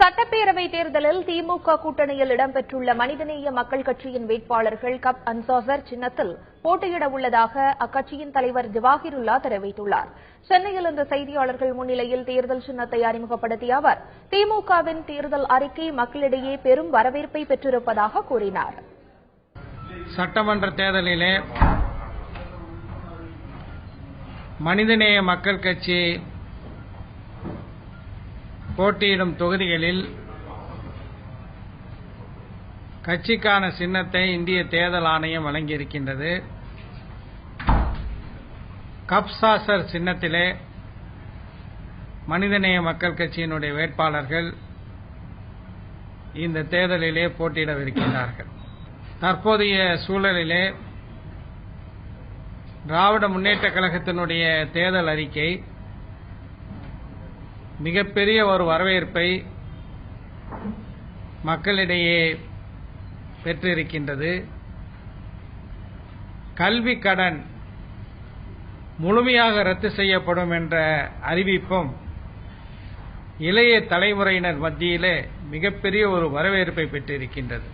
சட்டப்பேரவை தேர்தலில் திமுக கூட்டணியில் இடம்பெற்றுள்ள மனிதநேய மக்கள் கட்சியின் வேட்பாளர்கள் கப் அன்சாசர் சின்னத்தில் போட்டியிட உள்ளதாக அக்கட்சியின் தலைவர் ஜவாஹிருல்லா தெரிவித்துள்ளார். சென்னையில் இன்று செய்தியாளர்கள் முன்னிலையில் தேர்தல் சின்னத்தை அறிமுகப்படுத்திய அவர் திமுகவின் தேர்தல் அறிக்கை மக்களிடையே பெரும் வரவேற்பை பெற்றிருப்பதாக கூறினார். சட்டமன்ற தேர்தலிலே மனிதநேய மக்கள் கட்சி போட்டியிடும் தொகுதிகளில் கட்சிக்கான சின்னத்தை இந்திய தேர்தல் ஆணையம் வழங்கியிருக்கின்றது. கப்சாசர் சின்னத்திலே மனிதநேய மக்கள் கட்சியினுடைய வேட்பாளர்கள் இந்த தேர்தலிலே போட்டியிடவிருக்கிறார்கள். தற்போதைய சூழலிலே திராவிட முன்னேற்ற கழகத்தினுடைய தேர்தல் அறிக்கை மிகப்பெரிய ஒரு வரவேற்பை மக்களிடையே பெற்றிருக்கின்றது. கல்வி கடன் முழுமையாக ரத்து செய்யப்படும் என்ற அறிவிப்பும் இளைய தலைமுறையினர் மத்தியிலே மிகப்பெரிய ஒரு வரவேற்பை பெற்றிருக்கின்றது.